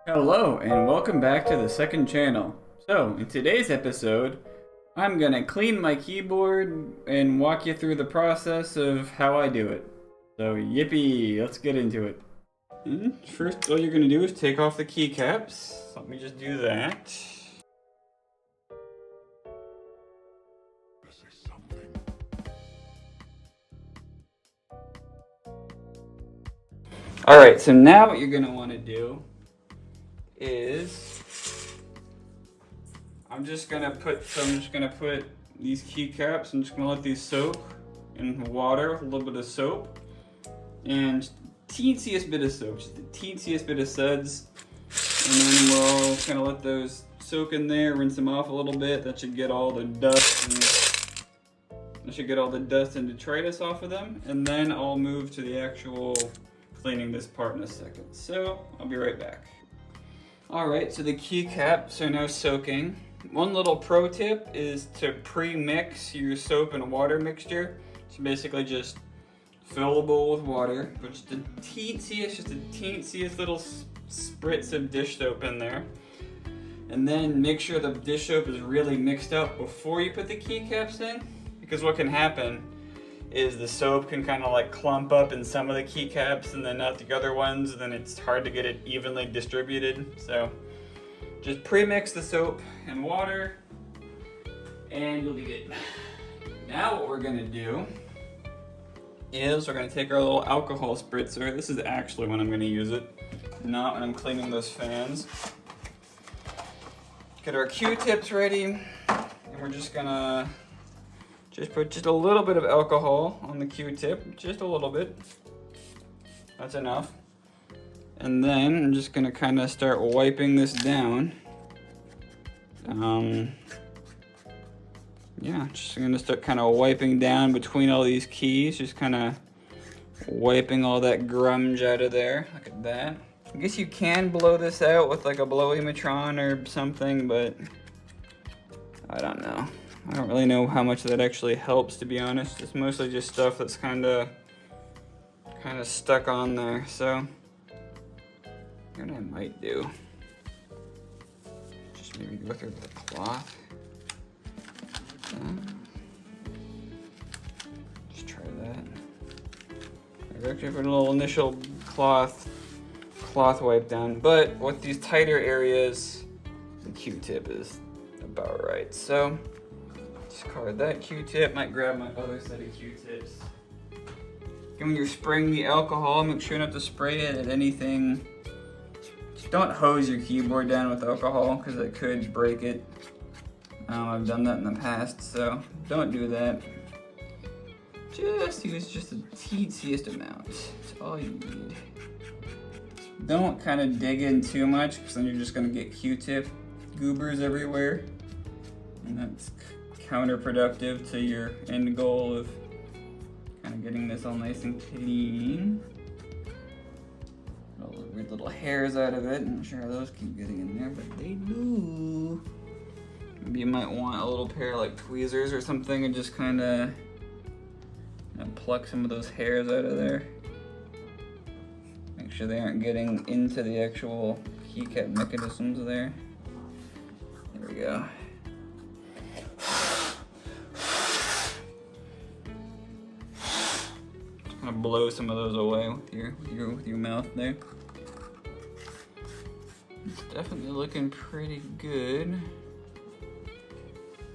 Hello and welcome back to the second channel. So in today's episode, I'm gonna clean my keyboard and walk you through the process of how I do it. So yippee, let's get into it. First, all you're gonna do is take off the keycaps. Let me just do that. Alright, so now what you're gonna wanna do is I'm just gonna put these keycaps. I'm just gonna let these soak in water, a little bit of soap, and teensiest bit of soap, just the teensiest bit of suds, and then we'll kind of let those soak in there, rinse them off a little bit. That should get all the dust and detritus off of them, and then I'll move to the actual cleaning this part in a second. So I'll be right back. Alright, so the keycaps are now soaking. One little pro tip is to pre-mix your soap and water mixture. So basically just fill a bowl with water, put just the teensiest little spritz of dish soap in there. And then make sure the dish soap is really mixed up before you put the keycaps in. Because what can happen is the soap can kind of like clump up in some of the keycaps and then not the other ones, and then it's hard to get it evenly distributed. So just pre-mix the soap and water and you'll be good. Now what we're gonna do is we're gonna take our little alcohol spritzer. This is actually when I'm gonna use it, not when I'm cleaning those fans. Get our Q-tips ready, and we're just gonna put just a little bit of alcohol on the Q-tip, just a little bit. That's enough. And then I'm just gonna kind of start wiping this down. Yeah, just gonna start kind of wiping down between all these keys, just kind of wiping all that grunge out of there. Look at that. I guess you can blow this out with like a blow-o-matron or something, but I don't know. I don't really know how much that actually helps, to be honest. It's mostly just stuff that's kind of stuck on there. So what I might do, just maybe go through the cloth. Just try that. I've actually put a little initial cloth wipe down, but with these tighter areas, the Q-tip is about right. So discard that Q-tip. Might grab my other set of Q-tips. And when you're spraying the alcohol, make sure not to spray it at anything. Just don't hose your keyboard down with alcohol because it could break it. I've done that in the past, so don't do that. Just use just the teensiest amount. That's all you need. Don't kind of dig in too much because then you're just going to get Q-tip goobers everywhere. And that's counterproductive to your end goal of kind of getting this all nice and clean. All the weird little hairs out of it. I'm not sure how those keep getting in there, but they do. Maybe you might want a little pair of like tweezers or something and just kind of pluck some of those hairs out of there. Make sure they aren't getting into the actual keycap mechanisms there. There we go. Blow some of those away with your mouth there. It's definitely looking pretty good.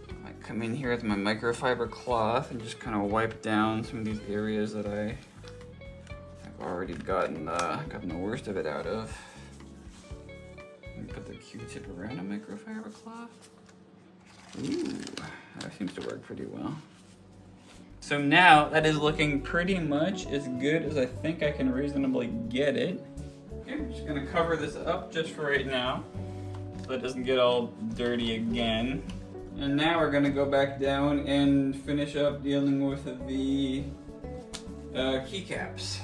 I might come in here with my microfiber cloth and just kind of wipe down some of these areas that I've already gotten the worst of it out of. Let me put the Q-tip around a microfiber cloth. Ooh, that seems to work pretty well. So now that is looking pretty much as good as I think I can reasonably get it. Okay, I'm just gonna cover this up just for right now so it doesn't get all dirty again. And now we're gonna go back down and finish up dealing with the keycaps.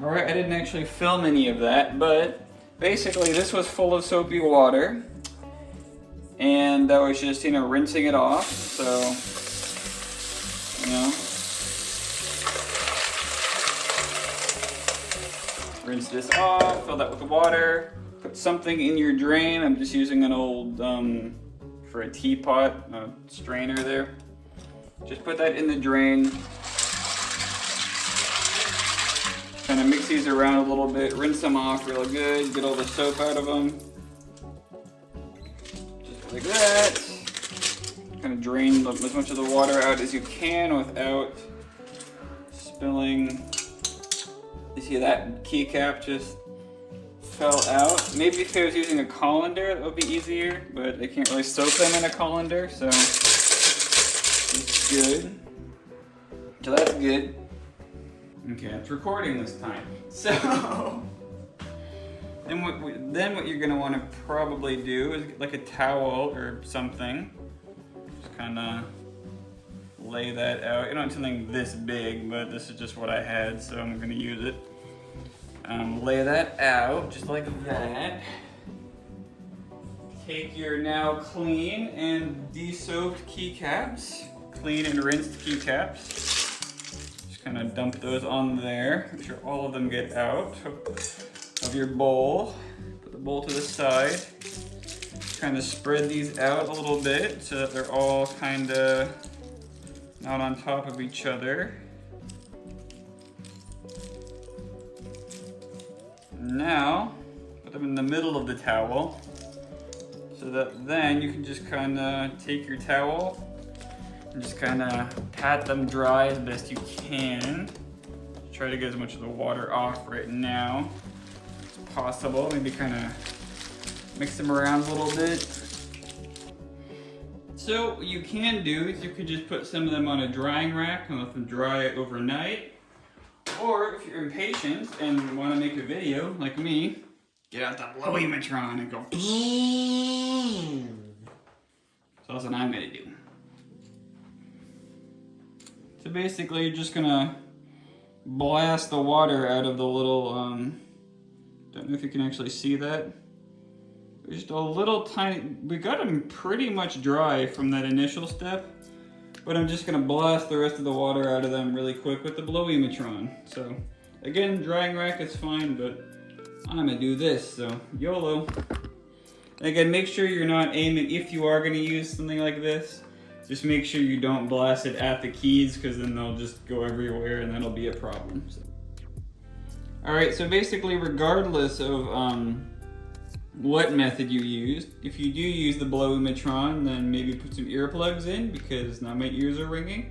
Alright, I didn't actually film any of that, but basically this was full of soapy water. And I was just, rinsing it off, so rinse this off, fill that with the water, put something in your drain. I'm just using an old, for a teapot, strainer there. Just put that in the drain. Kind of mix these around a little bit, rinse them off real good, get all the soap out of them. Just like that. Kind of drain as much of the water out as you can without spilling. You see that keycap just fell out. Maybe if I was using a colander, that would be easier, but I can't really soak them in a colander, so it's good. So that's good. Okay, it's recording this time. So, then what you're gonna want to probably do is get like a towel or something. Just kind of lay that out. You don't have something this big, but this is just what I had, so I'm gonna use it. Lay that out just like that. Take your now clean and de-soaked keycaps, clean and rinsed keycaps. Kind of dump those on there. Make sure all of them get out of your bowl. Put the bowl to the side. Kind of spread these out a little bit so that they're all kind of not on top of each other. Now, put them in the middle of the towel so that then you can just kind of take your towel and just kind of pat them dry as best you can. Try to get as much of the water off right now as possible. Maybe kind of mix them around a little bit. So what you can do is you could just put some of them on a drying rack and let them dry overnight. Or if you're impatient and want to make a video like me, get out the Blowimatron and go. So that's what I'm gonna do. So basically, you're just gonna blast the water out of the little, don't know if you can actually see that. Just a little tiny, we got them pretty much dry from that initial step, but I'm just gonna blast the rest of the water out of them really quick with the Blowimatron. So again, drying rack is fine, but I'm gonna do this, so YOLO. And again, make sure you're not aiming, if you are gonna use something like this, just make sure you don't blast it at the keys, because then they'll just go everywhere and that'll be a problem. So. Alright, so basically regardless of what method you used, if you do use the Blowimatron, then maybe put some earplugs in, because now my ears are ringing.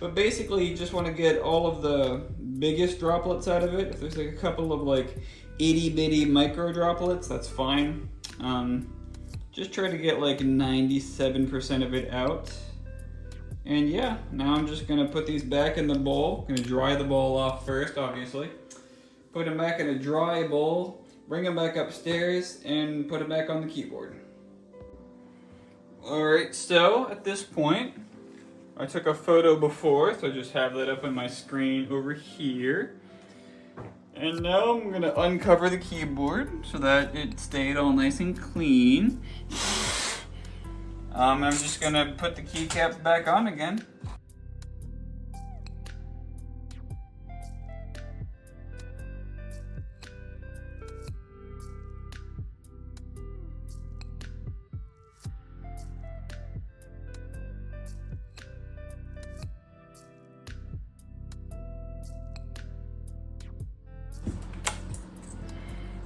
But basically you just want to get all of the biggest droplets out of it. If there's like a couple of like itty bitty micro droplets, that's fine. Just try to get like 97% of it out. And yeah, now I'm just gonna put these back in the bowl. Gonna dry the bowl off first, obviously. Put them back in a dry bowl, bring them back upstairs, and put it back on the keyboard. Alright, so at this point, I took a photo before, so I just have that up on my screen over here. And now I'm gonna uncover the keyboard so that it stayed all nice and clean. I'm just gonna put the keycaps back on again.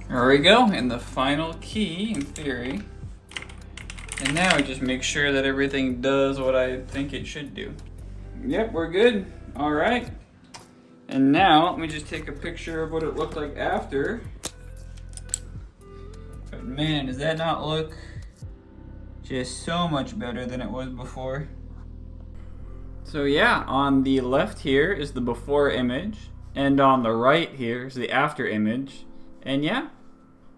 There we go, and the final key, in theory. And now I just make sure that everything does what I think it should do. Yep, we're good. All right. And now, let me just take a picture of what it looked like after. But man, does that not look just so much better than it was before? So yeah, on the left here is the before image, and on the right here is the after image. And yeah,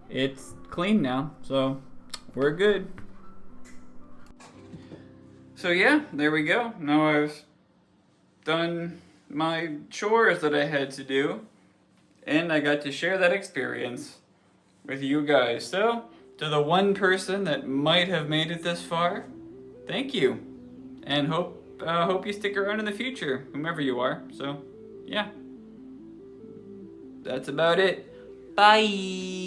it's clean now, so we're good. So yeah, there we go. Now I've done my chores that I had to do, and I got to share that experience with you guys. So, to the one person that might have made it this far, thank you. And hope you stick around in the future, whomever you are. So, yeah. That's about it. Bye!